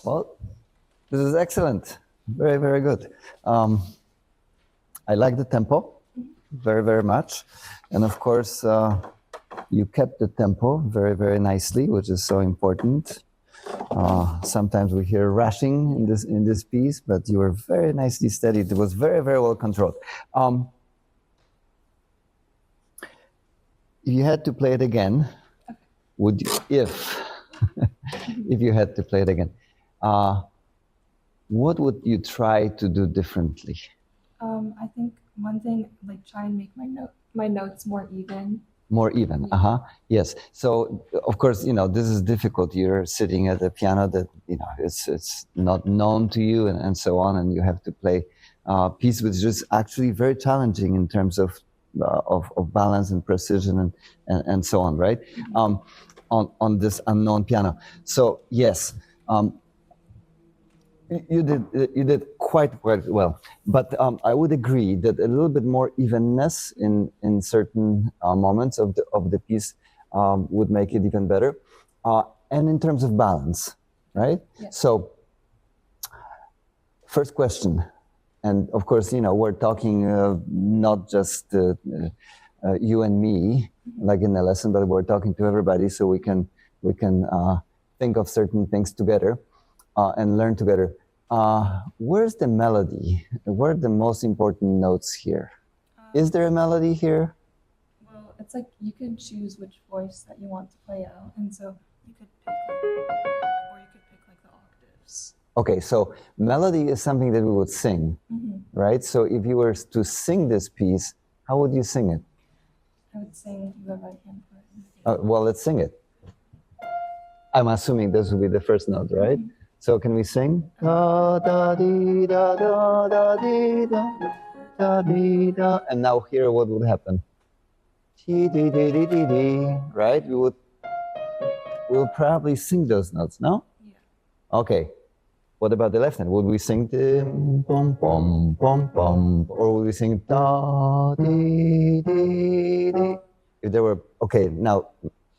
Well, this is excellent. Very, very good. I like the tempo very, very much. And of course, you kept the tempo very, very nicely, which is so important. Sometimes we hear rushing in this piece, but you were very nicely steady. It was very, very well controlled. If you had to play it again, would you, if you had to play it again, what would you try to do differently? I think one thing, like try and make my notes more even. More even, yes. So of course, this is difficult. You're sitting at a piano that it's not known to you, and so on, and you have to play a piece which is actually very challenging in terms of balance and precision and so on, right? On this unknown piano. So yes. You did quite well, but I would agree that a little bit more evenness in certain moments of the piece would make it even better, and in terms of balance, right? Yes. So, first question, and of course, we're talking not just you and me, like in the lesson, but we're talking to everybody, so we can think of certain things together. And learn together. Where's the melody? Where are the most important notes here? Is there a melody here? Well, it's like you could choose which voice that you want to play out, and so you could pick the octaves. Okay, so melody is something that we would sing, right? So if you were to sing this piece, how would you sing it? I would sing the right hand part. Well, let's sing it. I'm assuming this will be the first note, right? So can we sing? Da da dee da da da dee da da dee da. And now here, what would happen? Dee dee dee dee dee dee. Right? We'll probably sing those notes, no? Yeah. Okay. What about the left hand? Would we sing the bum bum bum bum, or would we sing da dee dee dee? If there were now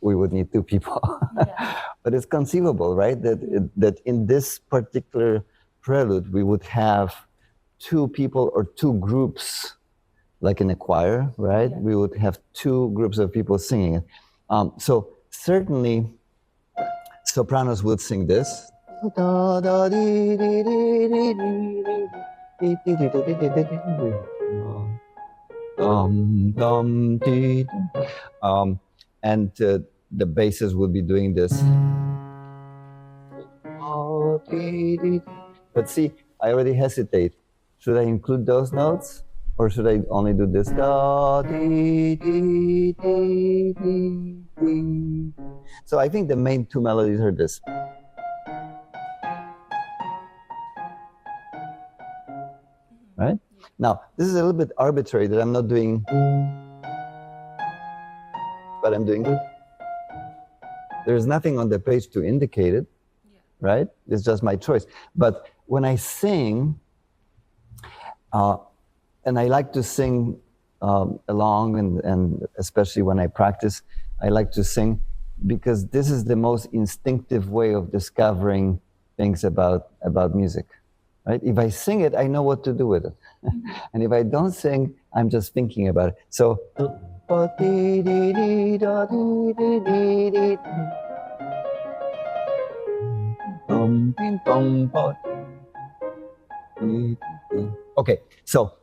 we would need two people. Yeah. But it's conceivable, right? That in this particular prelude, we would have two people or two groups, like in a choir, right? Yeah. We would have two groups of people singing it. So certainly, sopranos would sing this. And the basses would be doing this. But see, I already hesitate. Should I include those notes? Or should I only do this? So I think the main two melodies are this. Right? Now, this is a little bit arbitrary that I'm not doing, but I'm doing. There's nothing on the page to indicate it, right? It's just my choice. But when I sing, and I like to sing along, and especially when I practice, I like to sing because this is the most instinctive way of discovering things about music, right? If I sing it, I know what to do with it. And if I don't sing, I'm just thinking about it. So, okay, so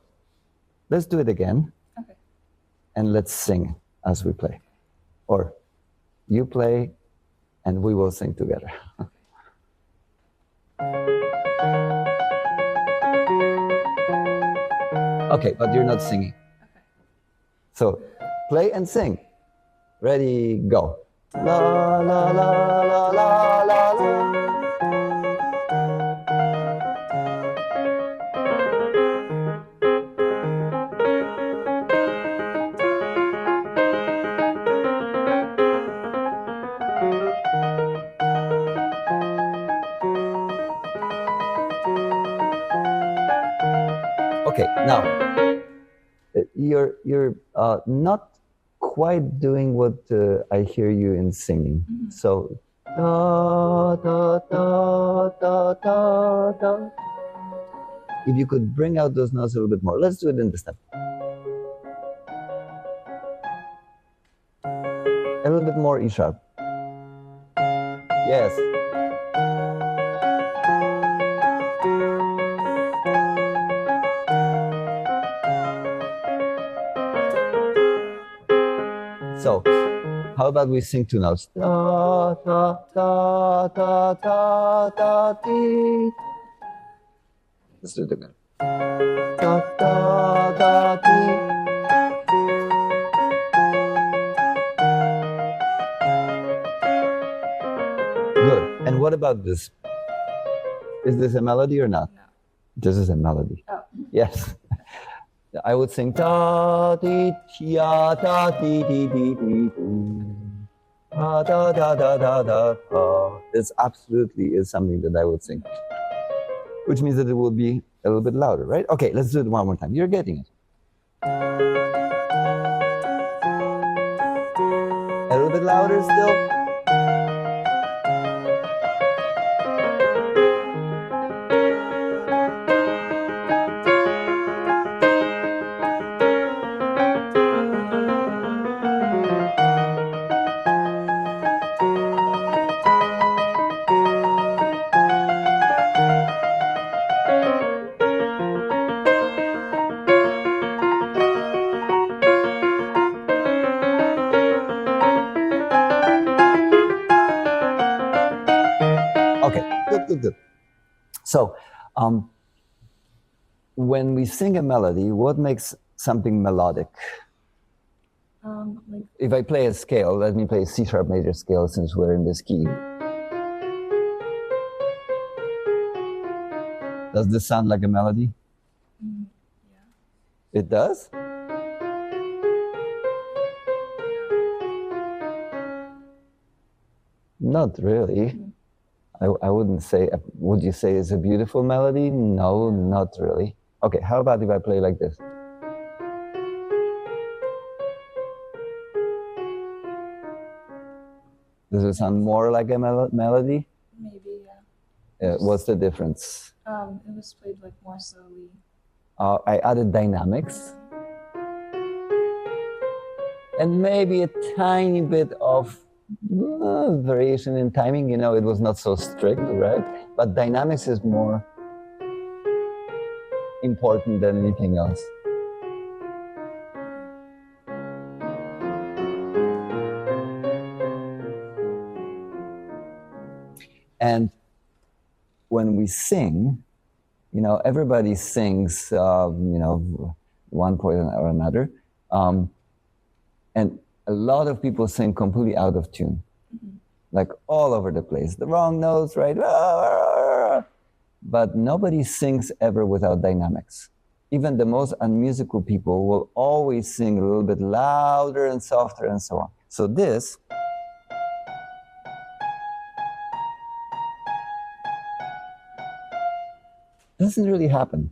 let's do it again. Okay. And let's sing as we play. Or you play and we will sing together. Okay, but you're not singing. Okay. So play and sing. Ready, go. La la la la la la la. Okay, now you're not quite doing what I hear you in singing. Mm-hmm. So da da da da da da. If you could bring out those notes a little bit more, let's do it in this time. A little bit more E sharp. Yes. So, how about we sing two notes? Da, da, da, da, da, da, dee. Let's do it again. Da, da, da, dee. Good. And what about this? Is this a melody or not? No. This is a melody. Oh. Yes. I would sing da dee ya da dee dee dee dee da da da da da da. This absolutely is something that I would sing, which means that it will be a little bit louder, right? Okay, let's do it one more time. You're getting it. A little bit louder still. Good. So, when we sing a melody, what makes something melodic? If I play a scale, let me play a C sharp major scale since we're in this key. Does this sound like a melody? Yeah. It does? Not really. I wouldn't say, would you say it's a beautiful melody? No, not really. Okay, how about if I play like this? Does it sound more like a melody? Maybe, yeah. What's the difference? It was played like more slowly. I added dynamics. And maybe a tiny bit of variation in timing. You know, it was not so strict, right? But dynamics is more important than anything else. And when we sing, you know, everybody sings, you know, one point or another. And a lot of people sing completely out of tune, like all over the place, the wrong notes, right? But nobody sings ever without dynamics. Even the most unmusical people will always sing a little bit louder and softer and so on. So this doesn't really happen.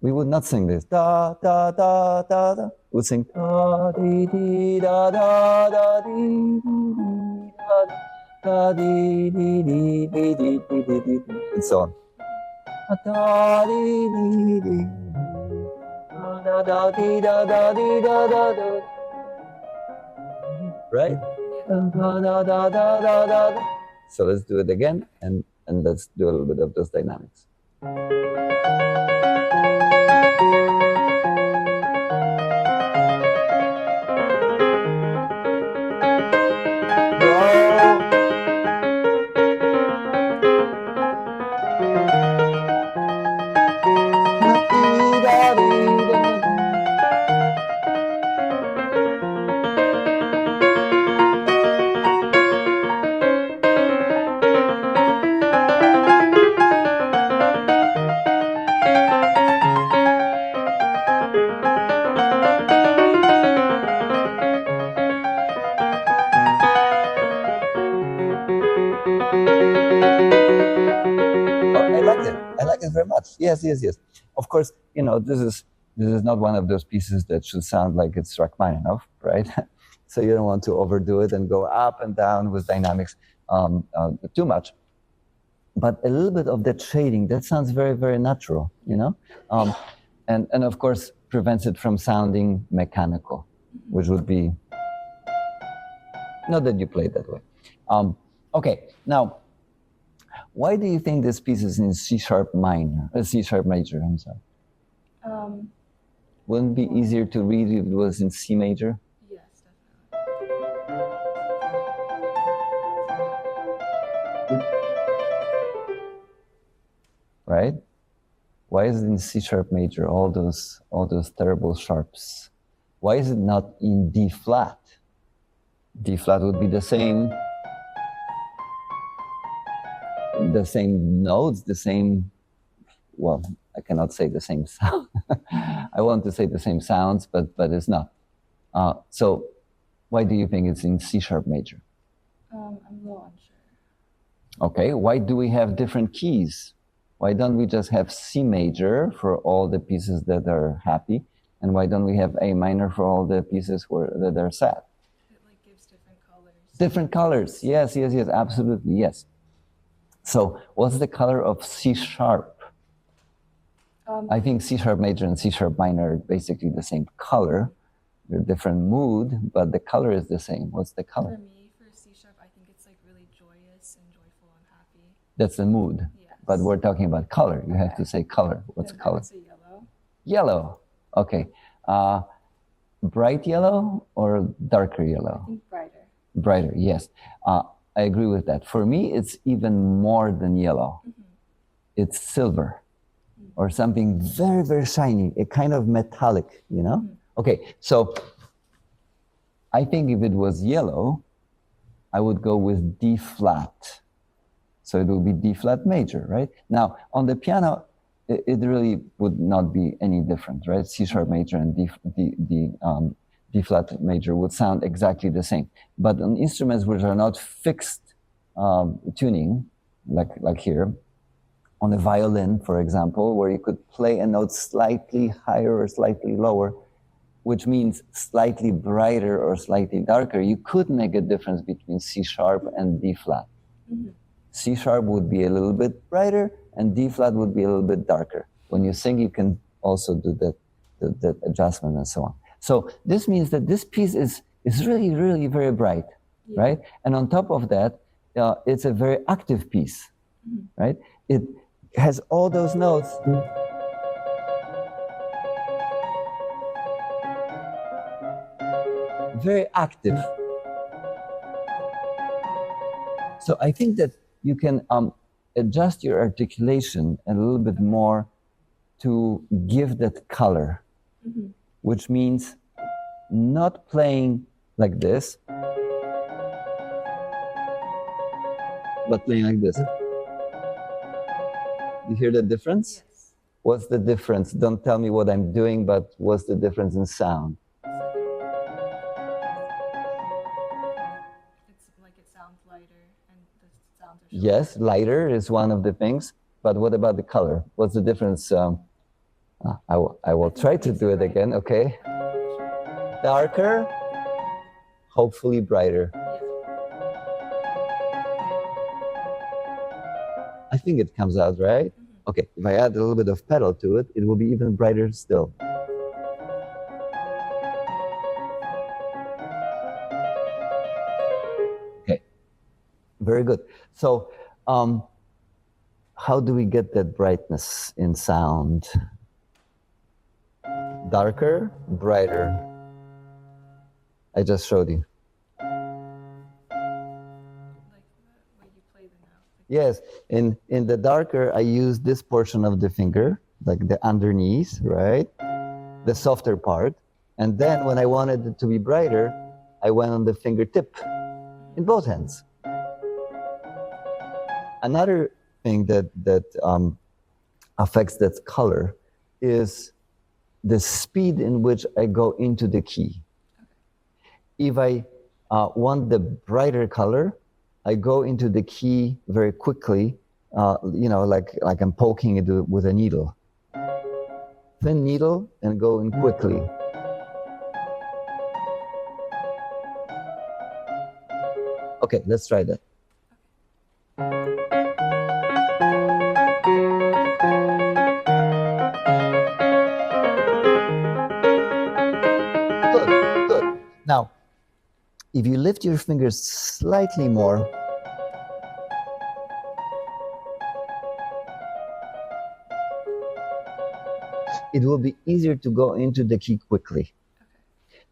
We would not sing this da da da da da. We would sing da dee dee da da da dee dee da da dee dee dee dee dee dee dee, and so on. Da dee dee dee da da dee da da dee da da da. Right? Da da da da da da. So let's do it again, and let's do a little bit of those dynamics. Very much. Yes. Of course, this is not one of those pieces that should sound like it's Rachmaninoff, right? So you don't want to overdo it and go up and down with dynamics too much. But a little bit of that shading, that sounds very, very natural, and of course prevents it from sounding mechanical, which would be not that you play it that way. Okay, now. Why do you think this piece is in C sharp major? I'm sorry. Wouldn't it be easier to read if it was in C major? Yes, definitely. Right? Why is it in C sharp major? All those terrible sharps. Why is it not in D flat? D flat would be the same notes, the same, well, I cannot say the same sound. I want to say the same sounds, but it's not. So why do you think it's in C sharp major? I'm a little unsure. Okay, why do we have different keys? Why don't we just have C major for all the pieces that are happy? And why don't we have A minor for all the pieces that are sad? It gives different colors. Different colors, yes, absolutely, yes. So what's the color of C sharp? I think C sharp major and C sharp minor are basically the same color. They're different mood, but the color is the same. What's the color? For me, for C sharp, I think it's really joyous and joyful and happy. That's the mood. Yes. But we're talking about color. You have to say color. What's Then color? I would say yellow. Yellow. Okay. Bright yellow or darker yellow? I think brighter. Brighter, yes. I agree with that. For me, it's even more than yellow. Mm-hmm. It's silver or something very, very shiny, a kind of metallic, Mm-hmm. Okay, so I think if it was yellow, I would go with D flat. So it would be D flat major, right? Now, on the piano, it really would not be any different, right? C sharp major and D flat major would sound exactly the same. But on instruments which are not fixed tuning, like here, on a violin, for example, where you could play a note slightly higher or slightly lower, which means slightly brighter or slightly darker, you could make a difference between C sharp and D flat. Mm-hmm. C sharp would be a little bit brighter and D flat would be a little bit darker. When you sing, you can also do that adjustment and so on. So this means that this piece is really, really very bright, right? And on top of that, it's a very active piece, right? It has all those notes. Very active. So I think that you can adjust your articulation a little bit more to give that color, which means not playing like this, but playing like this. You hear the difference? Yes. What's the difference? Don't tell me what I'm doing, but what's the difference in sound? It's it sounds lighter and the sounds are Yes, lighter is one of the things. But what about the color? What's the difference? I will try to do it again, okay? Darker, hopefully brighter. I think it comes out, right? Okay, if I add a little bit of pedal to it, it will be even brighter still. Okay, very good. So, how do we get that brightness in sound? Darker, brighter. I just showed you. Yes, in the darker, I use this portion of the finger, like the underneath, right? The softer part. And then when I wanted it to be brighter, I went on the fingertip in both hands. Another thing that affects that color is the speed in which I go into the key. If I want the brighter color, I go into the key very quickly, like I'm poking it with a needle. Thin needle and go in quickly. Okay, let's try that. Good, good. Now, if you lift your fingers slightly more, it will be easier to go into the key quickly.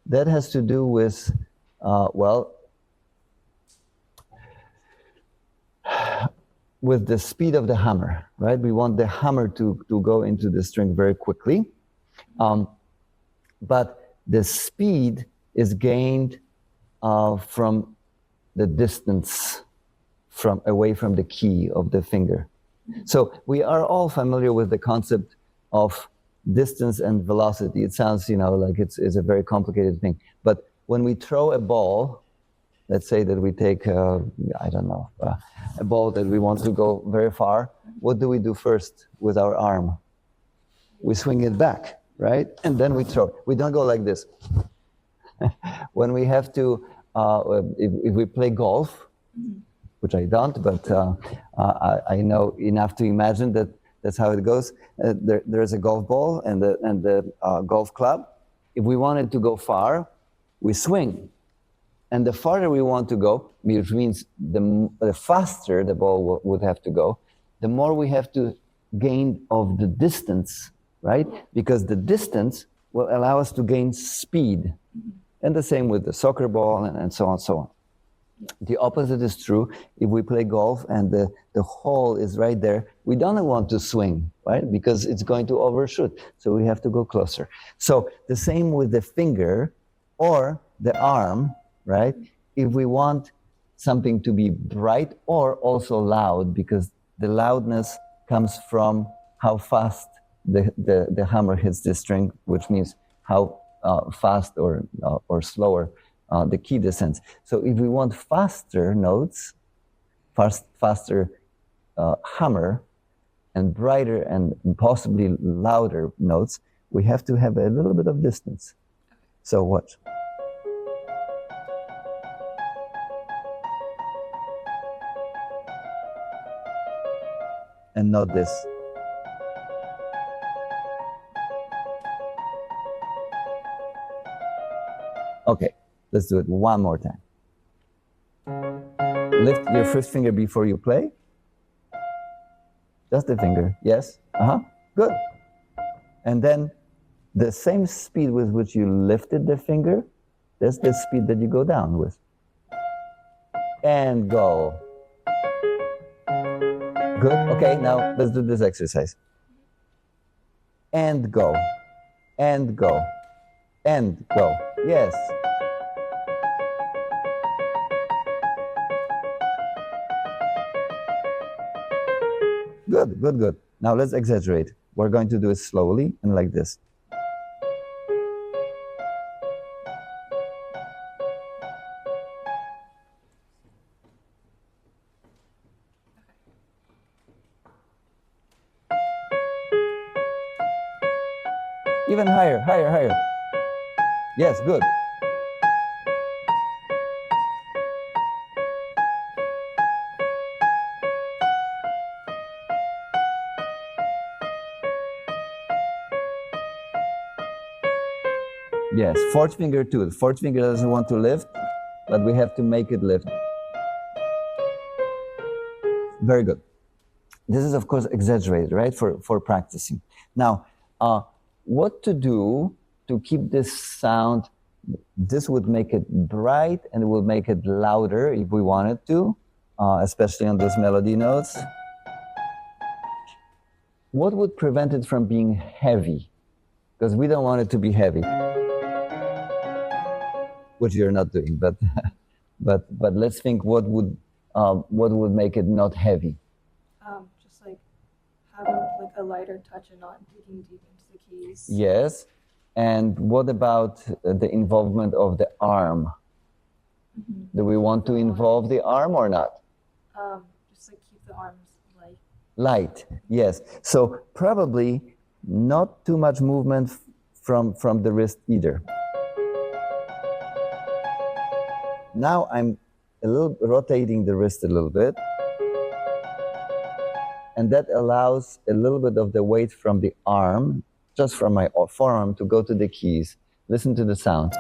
That has to do with, with the speed of the hammer, right? We want the hammer to go into the string very quickly. But the speed is gained from the distance away from the key of the finger. So we are all familiar with the concept of distance and velocity. It sounds, like it's a very complicated thing. But when we throw a ball, let's say that we take, a ball that we want to go very far, what do we do first with our arm? We swing it back, right? And then we throw. We don't go like this. When we have to, if we play golf, which I don't, but I know enough to imagine that that's how it goes. There's a golf ball and the golf club. If we want it to go far, we swing. And the farther we want to go, which means the faster the ball would have to go, the more we have to gain of the distance, right? Because the distance will allow us to gain speed. And the same with the soccer ball and so on, so on. The opposite is true. If we play golf and the hole is right there, we don't want to swing, right? Because it's going to overshoot. So we have to go closer. So the same with the finger or the arm, right? If we want something to be bright or also loud, because the loudness comes from how fast the hammer hits the string, which means how fast or slower the key descends. So if we want faster notes, faster hammer, and brighter and possibly louder notes, we have to have a little bit of distance. So watch. And not this. Okay, let's do it one more time. Lift your first finger before you play. Just the finger, yes, good. And then the same speed with which you lifted the finger, that's the speed that you go down with. And go. Good, okay, now let's do this exercise. And go, and go, and go, yes. Good, good, good. Now let's exaggerate. We're going to do it slowly and like this. Even higher, higher, higher. Yes, good. Yes, fourth finger too. The fourth finger doesn't want to lift, but we have to make it lift. Very good. This is, of course, exaggerated, right, for practicing. Now, what to do to keep this sound? This would make it bright and it would make it louder if we wanted to, especially on those melody notes. What would prevent it from being heavy? Because we don't want it to be heavy, which you're not doing. But let's think what would make it not heavy. Just like having like a lighter touch and not digging deep into the keys. Yes. And what about the involvement of the arm? Mm-hmm. Do we want to involve the arm or not? Just like keep the arms light. Light, yes. So probably not too much movement from the wrist either. Now I'm rotating the wrist a little bit. And that allows a little bit of the weight from the arm, just from my forearm, to go to the keys. Listen to the sound.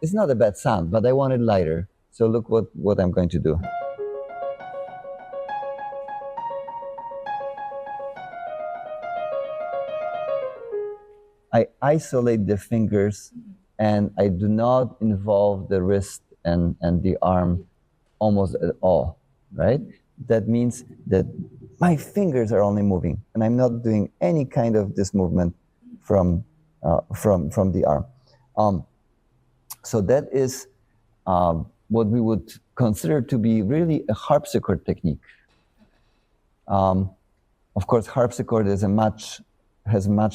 It's not a bad sound, but I want it lighter. So look what I'm going to do. I isolate the fingers and I do not involve the wrist and the arm almost at all, right? That means that my fingers are only moving and I'm not doing any kind of this movement from the arm. So that is what we would consider to be really a harpsichord technique. Of course, harpsichord has a much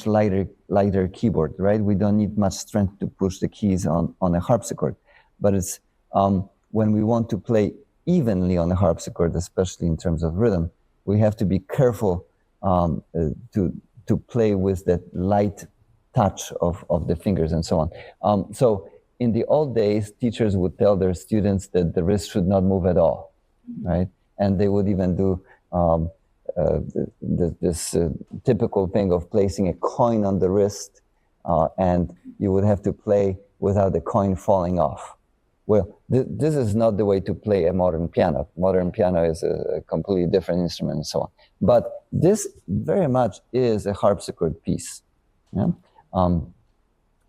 lighter keyboard, right? We don't need much strength to push the keys on a harpsichord, but it's when we want to play evenly on a harpsichord, especially in terms of rhythm, we have to be careful to play with that light touch of the fingers and so on. So in the old days, teachers would tell their students that the wrist should not move at all, right? And they would even do this typical thing of placing a coin on the wrist, and you would have to play without the coin falling off. Well, this is not the way to play a modern piano. Modern piano is a completely different instrument and so on. But this very much is a harpsichord piece. Yeah?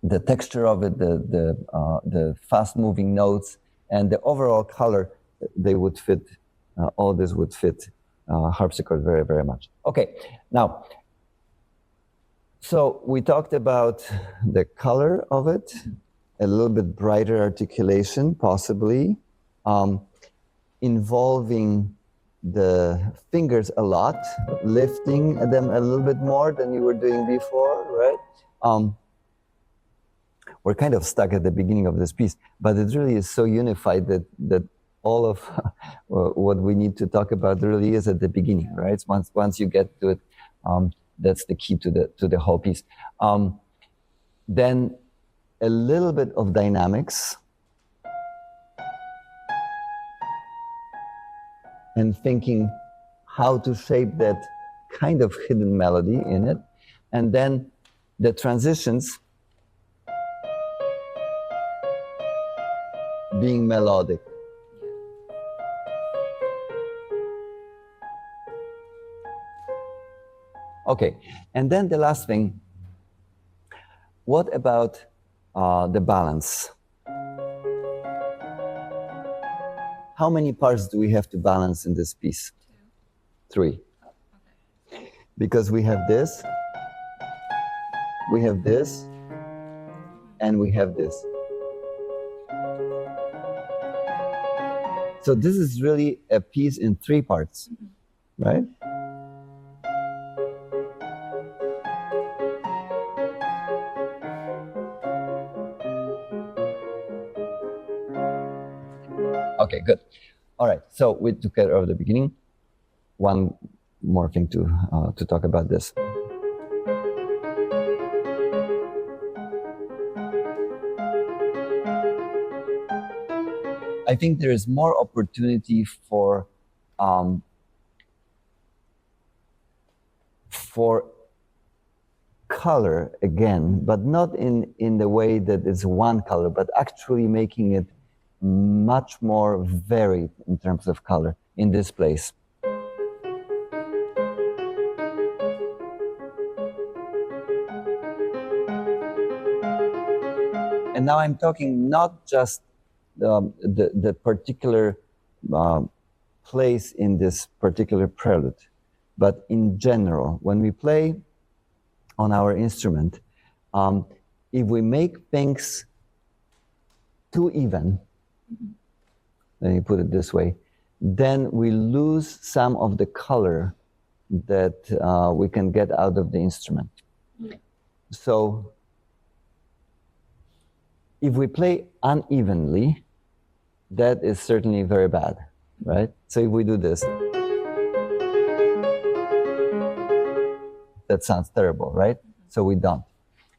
The texture of it, the fast-moving notes, and the overall color, they would fit. All this would fit harpsichord very, very much. Okay, now, so we talked about the color of it, a little bit brighter articulation, possibly, involving the fingers a lot, lifting them a little bit more than you were doing before, right? We're kind of stuck at the beginning of this piece, but it really is so unified that all of what we need to talk about really is at the beginning, right? Once you get to it, that's the key to the whole piece. Then a little bit of dynamics and thinking how to shape that kind of hidden melody in it, and then the transitions being melodic. Okay, and then the last thing, what about the balance? How many parts do we have to balance in this piece? 3. Okay. Because we have this, and we have this. So this is really a piece in 3 parts, right? Okay, good. All right, so we took care of the beginning. One morphing to talk about this. I think there is more opportunity for color again, but not in the way that it's one color, but actually making it much more varied in terms of color in this place. And now I'm talking not just the particular place in this particular prelude, but in general, when we play on our instrument, if we make things too even, let me put it this way, then we lose some of the color that we can get out of the instrument. So if we play unevenly, that is certainly very bad, right? So if we do this, that sounds terrible, right? So we don't.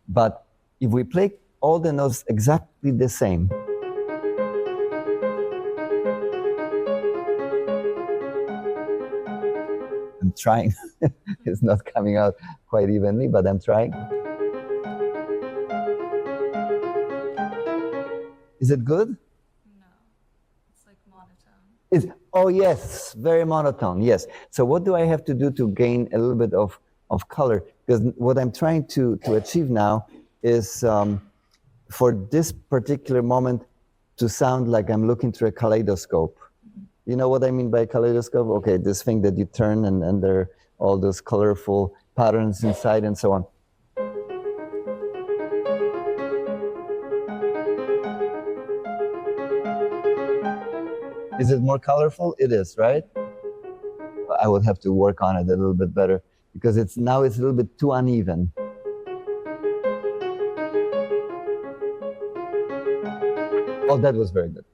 But if we play all the notes exactly the same, I'm trying. It's not coming out quite evenly, but I'm trying. Is it good? No, it's like monotone. Oh yes, very monotone, yes. So what do I have to do to gain a little bit of color? Because what I'm trying to achieve now is for this particular moment to sound like I'm looking through a kaleidoscope. You know what I mean by kaleidoscope? Okay, this thing that you turn and there are all those colorful patterns inside and so on. Is it more colorful? It is, right? I would have to work on it a little bit better because it's a little bit too uneven. Oh, that was very good.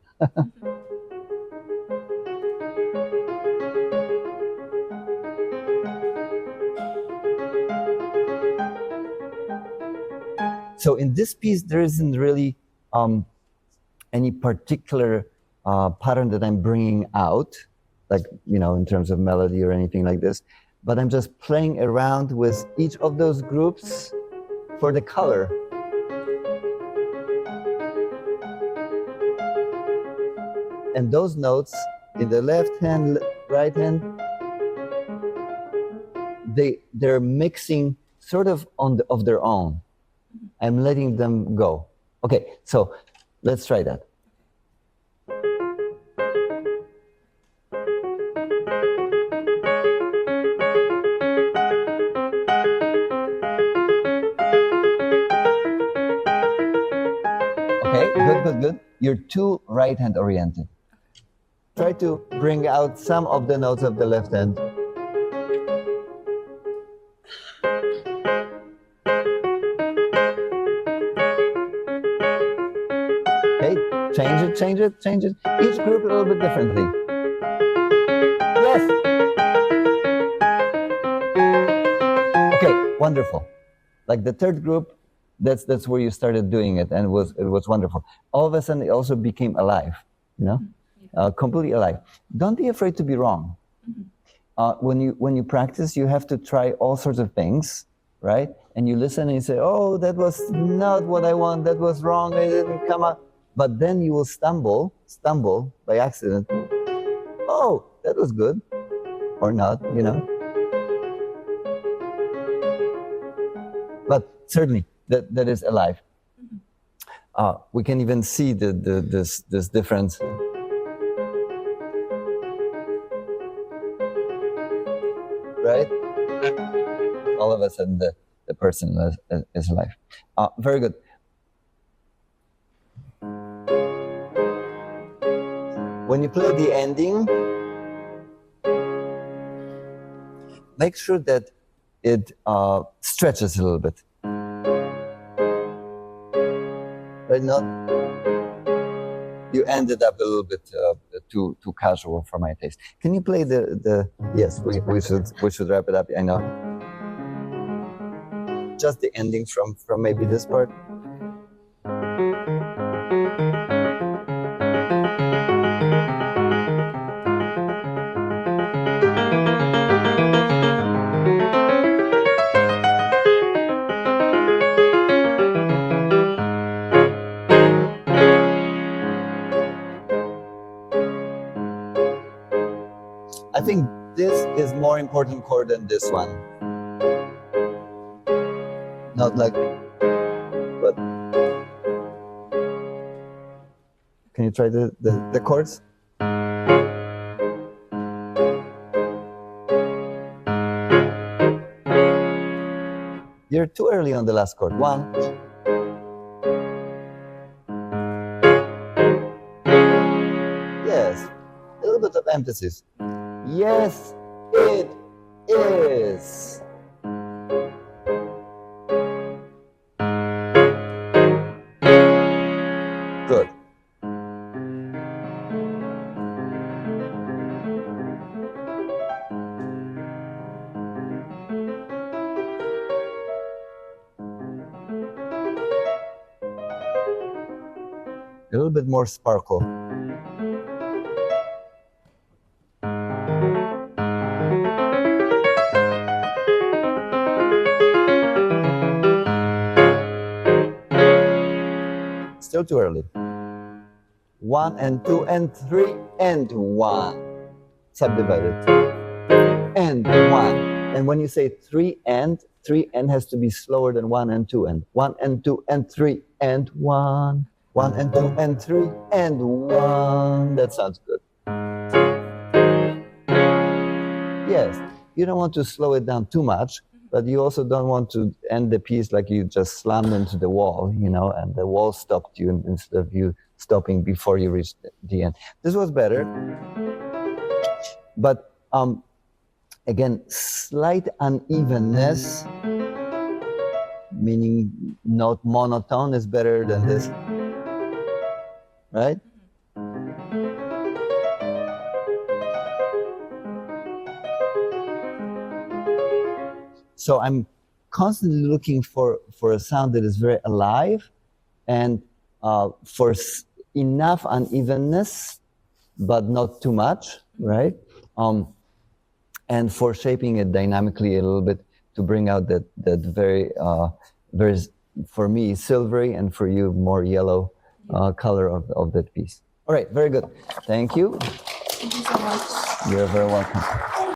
So in this piece, there isn't really any particular pattern that I'm bringing out, like, you know, in terms of melody or anything like this, but I'm just playing around with each of those groups for the color. And those notes in the left hand, right hand, they're mixing sort of of their own. I'm letting them go. Okay, so let's try that. Okay, good. You're too right-hand oriented. Try to bring out some of the notes of the left hand. Okay, change it. Each group a little bit differently. Yes. Okay, wonderful. Like the third group, that's where you started doing it, and it was wonderful. All of a sudden, it also became alive, you know, completely alive. Don't be afraid to be wrong. When you practice, you have to try all sorts of things, right? And you listen and you say, "Oh, that was not what I want. That was wrong. It didn't come out." But then you will stumble by accident. Oh, that was good, or not, you know. But certainly, that is alive. We can even see this difference. Right? All of a sudden, the person is alive. Very good. When you play the ending, make sure that it stretches a little bit. Right? you ended up a little bit too casual for my taste. Can you play the yes, we should wrap it up. I know. Just the ending from maybe this part. I think this is more important chord than this one. Not like, but can you try the chords? You're too early on the last chord. One. Yes, a little bit of emphasis. Yes, it is. Good. A little bit more sparkle. Still too early. 1 and 2 and 3 and 1. Subdivided. And 1. And when you say 3 and has to be slower than 1 and 2 and 1 and 2 and 3 and 1. 1 and 2 and 3 and 1. That sounds good. Yes, you don't want to slow it down too much, but you also don't want to end the piece like you just slammed into the wall, you know, and the wall stopped you instead of you stopping before you reached the end. This was better, but again, slight unevenness, meaning not monotone, is better than this, right? So I'm constantly looking for a sound that is very alive and for enough unevenness, but not too much, right? And for shaping it dynamically a little bit to bring out that very, very, for me, silvery, and for you, more yellow color of that piece. All right, very good. Thank you. Thank you so much. You're very welcome.